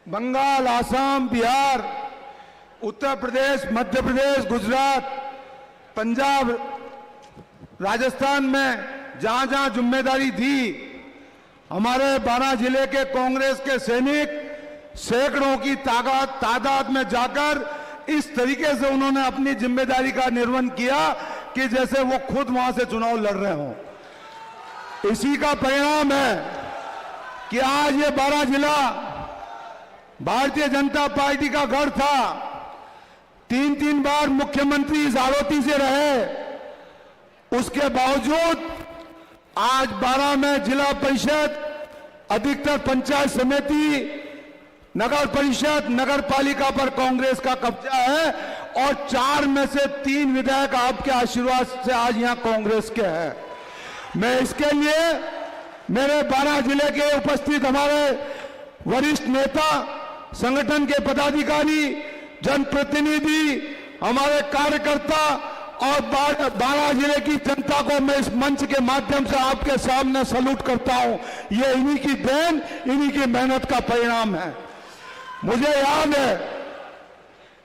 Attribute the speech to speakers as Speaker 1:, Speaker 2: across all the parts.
Speaker 1: बंगाल, आसाम, बिहार, उत्तर प्रदेश, मध्य प्रदेश, गुजरात, पंजाब, राजस्थान में जहां जहां जिम्मेदारी दी, हमारे 12 जिले के कांग्रेस के सैनिक सैकड़ों की तादाद में जाकर इस तरीके से उन्होंने अपनी जिम्मेदारी का निर्वहन किया कि जैसे वो खुद वहां से चुनाव लड़ रहे हों। इसी का परिणाम है कि आज ये 12 जिला भारतीय जनता पार्टी का गढ़ था। 3-3 बार मुख्यमंत्री इस आरोपी से रहे, उसके बावजूद आज 12 में जिला परिषद, अधिकतर पंचायत समिति, नगर परिषद, नगर पालिका पर कांग्रेस का कब्जा है और 4 में से 3 विधायक आपके आशीर्वाद से आज यहां कांग्रेस के हैं। मैं इसके लिए मेरे 12 जिले के उपस्थित हमारे वरिष्ठ नेता, संगठन के पदाधिकारी, जनप्रतिनिधि, हमारे कार्यकर्ता और 12 जिले की जनता को मैं इस मंच के माध्यम से आपके सामने सैल्यूट करता हूं। ये इन्हीं की देन, इन्हीं की मेहनत का परिणाम है। मुझे याद है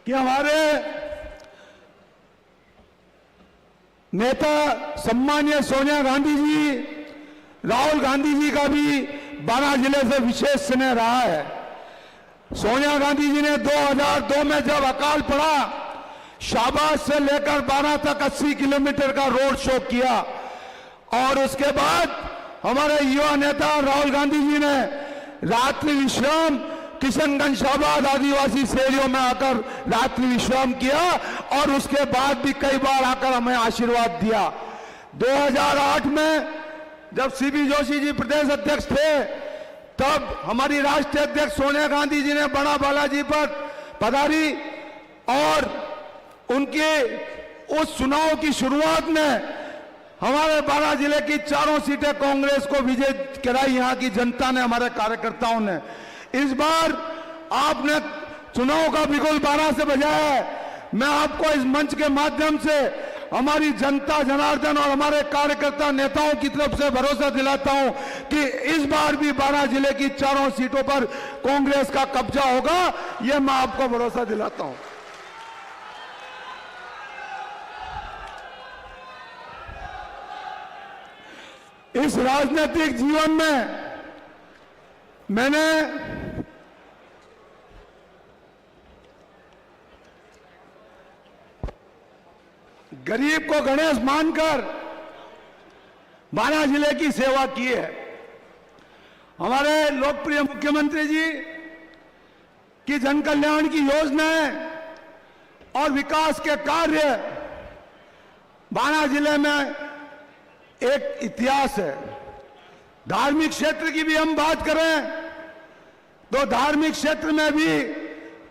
Speaker 1: कि हमारे नेता सम्मानीय सोनिया गांधी जी, राहुल गांधी जी का भी 12 जिले से विशेष स्नेह रहा है। सोनिया गांधी जी ने 2002 में जब अकाल पड़ा, शाहबाद से लेकर 12 तक 80 किलोमीटर का रोड शो किया और उसके बाद हमारे युवा नेता राहुल गांधी जी ने रात्रि विश्राम किशनगंज, शाहबाद आदिवासी शहरों में आकर रात्रि विश्राम किया और उसके बाद भी कई बार आकर हमें आशीर्वाद दिया। 2008 में जब सीबी जोशी जी प्रदेश अध्यक्ष थे, तब हमारी राष्ट्रीय अध्यक्ष सोनिया गांधी जी ने बड़ा बालाजी पर पधारी और उनके उस चुनाव की शुरुआत में हमारे 12 जिले की 4 सीटें कांग्रेस को विजय कराई। यहां की जनता ने, हमारे कार्यकर्ताओं ने। इस बार आपने चुनाव का बिगुल 12 से बजाया है। मैं आपको इस मंच के माध्यम से हमारी जनता जनार्दन और हमारे कार्यकर्ता नेताओं की तरफ से भरोसा दिलाता हूं कि इस बार भी 12 जिले की 4 सीटों पर कांग्रेस का कब्जा होगा। यह मैं आपको भरोसा दिलाता हूं। इस राजनीतिक जीवन में मैंने गरीब को गणेश मानकर 12 जिले की सेवा की है। हमारे लोकप्रिय मुख्यमंत्री जी की जन कल्याण की योजनाएं और विकास के कार्य 12 जिले में एक इतिहास है। धार्मिक क्षेत्र की भी हम बात करें तो धार्मिक क्षेत्र में भी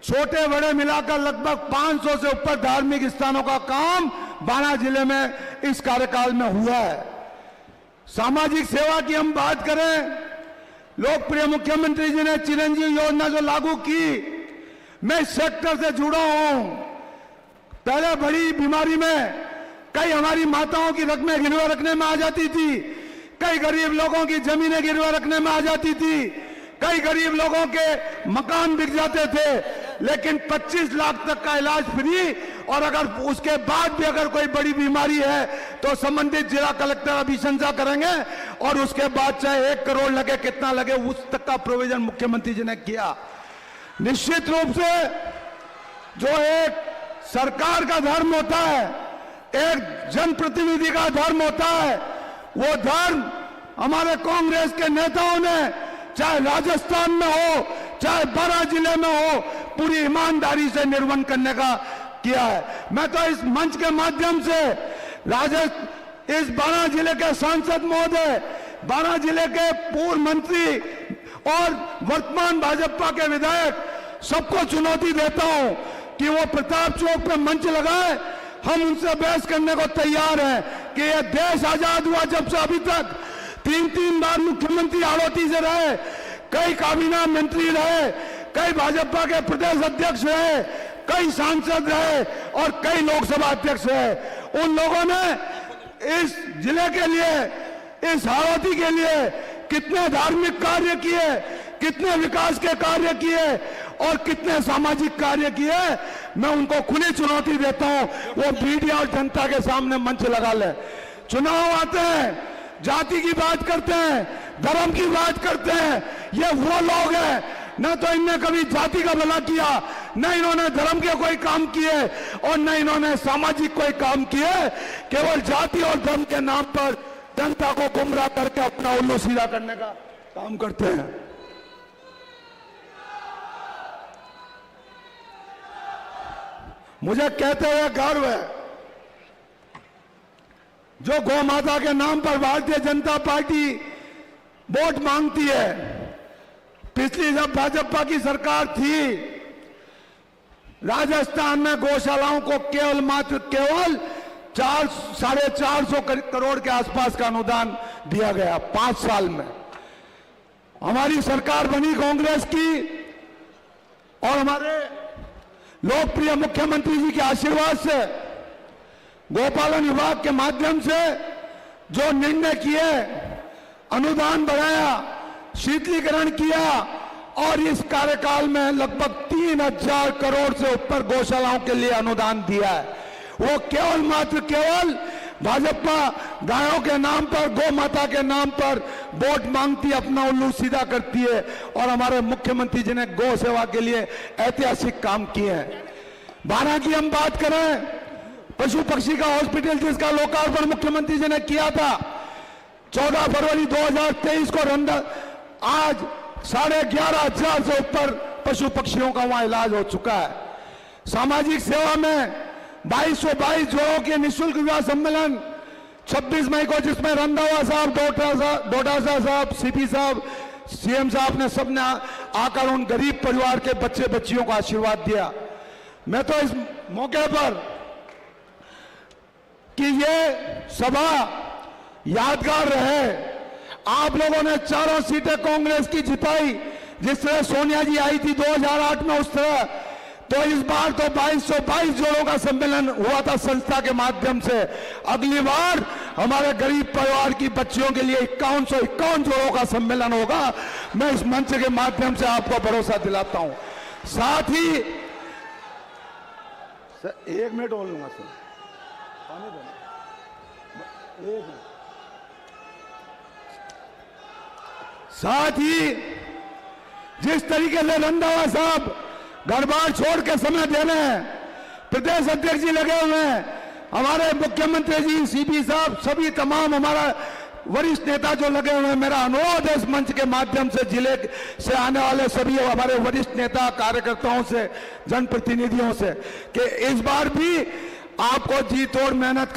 Speaker 1: छोटे बड़े मिलाकर लगभग 500 से ऊपर धार्मिक स्थानों का काम 12 जिले में इस कार्यकाल में हुआ है। सामाजिक सेवा की हम बात करें, लोकप्रिय मुख्यमंत्री जी ने चिरंजीवी योजना जो लागू की, मैं इस सेक्टर से जुड़ा हूं। पहले बड़ी बीमारी में कई हमारी माताओं की रकमें गिरवा रखने में आ जाती थी, कई गरीब लोगों की जमीनें गिरवा रखने में आ जाती थी, कई गरीब लोगों के मकान बिक जाते थे, लेकिन 25 लाख तक का इलाज फ्री। और अगर उसके बाद भी अगर कोई बड़ी बीमारी है तो संबंधित जिला कलेक्टर अभिशंसा करेंगे और उसके बाद चाहे 1 करोड़ लगे, कितना लगे, उस तक का प्रोविजन मुख्यमंत्री जी ने किया। निश्चित रूप से जो एक सरकार का धर्म होता है, एक जनप्रतिनिधि का धर्म होता है, वो धर्म हमारे कांग्रेस के नेताओं ने चाहे राजस्थान में हो, चाहे 12 जिले में हो, पूरी ईमानदारी से निर्वहन करने का किया है। मैं तो इस मंच के माध्यम से इस 12 जिले के सांसद महोदय, 12 जिले के पूर्व मंत्री और वर्तमान भाजपा के विधायक सबको चुनौती देता हूं कि वो प्रताप चौक पे मंच लगाए। हम उनसे बहस करने को तैयार हैं कि यह देश आजाद हुआ जब से अभी तक 3-3 बार मुख्यमंत्री आरोपी से रहे, कई काबीना मंत्री रहे, कई भाजपा के प्रदेश अध्यक्ष रहे, कई सांसद रहे और कई लोकसभा अध्यक्ष रहे। उन लोगों ने इस जिले के लिए, इस हाड़ौती के लिए कितने धार्मिक कार्य किए, कितने विकास के कार्य किए और कितने सामाजिक कार्य किए, मैं उनको खुली चुनौती देता हूं, वो मीडिया और जनता के सामने मंच लगा ले। चुनाव आते हैं, जाति की बात करते हैं, धर्म की बात करते हैं, ये वो लोग हैं, न तो इनने कभी जाति का भला किया, न इन्होंने धर्म के कोई काम किए और न इन्होंने सामाजिक कोई काम किए, केवल जाति और धर्म के नाम पर जनता को गुमराह करके अपना उल्लू सीधा करने का काम करते हैं। मुझे कहते हुए गर्व है, जो गौ माता के नाम पर भारतीय जनता पार्टी वोट मांगती है, पिछली जब भाजपा की सरकार थी, राजस्थान में गौशालाओं को केवल 450 करोड़ के आसपास का अनुदान दिया गया 5 साल में। हमारी सरकार बनी कांग्रेस की और हमारे लोकप्रिय मुख्यमंत्री जी के आशीर्वाद से गौपालन विभाग के माध्यम से जो निर्णय किए, अनुदान बढ़ाया, शीतलीकरण किया और इस कार्यकाल में लगभग 3000 करोड़ से ऊपर गौशालाओं के लिए अनुदान दिया है। वो केवल मात्र केवल भाजपा गायों के नाम पर, गौ माता के नाम पर वोट मांगती है, अपना उल्लू सीधा करती है। और हमारे मुख्यमंत्री जी ने गौ सेवा के लिए ऐतिहासिक काम किए हैं। 12 की हम बात करें, पशु पक्षी का हॉस्पिटल जिसका लोकार्पण मुख्यमंत्री जी ने किया था 14 फरवरी 2023 को, आज 11,500 से ऊपर पशु पक्षियों का वहां इलाज हो चुका है। सामाजिक सेवा में 2222 जोड़ों के निःशुल्क विवाह सम्मेलन 26 मई को, जिसमें रंधावा साहब, डोटासा साहब, सीपी साहब, सीएम साहब ने सबने आकर उन गरीब परिवार के बच्चे बच्चियों को आशीर्वाद दिया। मैं तो इस मौके पर कि ये सभा यादगार रहे, आप लोगों ने चारों सीटें कांग्रेस की जिताई, जिस तरह सोनिया जी आई थी 2008 में, उस तरह तो इस बार तो 2222 जोड़ों का सम्मेलन हुआ था संस्था के माध्यम से। अगली बार हमारे गरीब परिवार की बच्चियों के लिए 5151 जोड़ों का सम्मेलन होगा। मैं इस मंच के माध्यम से आपको भरोसा दिलाता हूं। साथ ही सर 1 मिनट और लूंगा सर, पानी देना 1 मिनट। साथ ही जिस तरीके से रंधावा साहब घर बार छोड़ के समय दे रहे हैं, प्रदेश अध्यक्ष जी लगे हुए हैं, हमारे मुख्यमंत्री जी, सीपी साहब, सभी तमाम हमारा वरिष्ठ नेता जो लगे हुए हैं, मेरा अनुरोध है इस मंच के माध्यम से जिले से आने वाले सभी हमारे वरिष्ठ नेता, कार्यकर्ताओं से, जनप्रतिनिधियों से कि इस बार भी आपको जी तोड़ मेहनत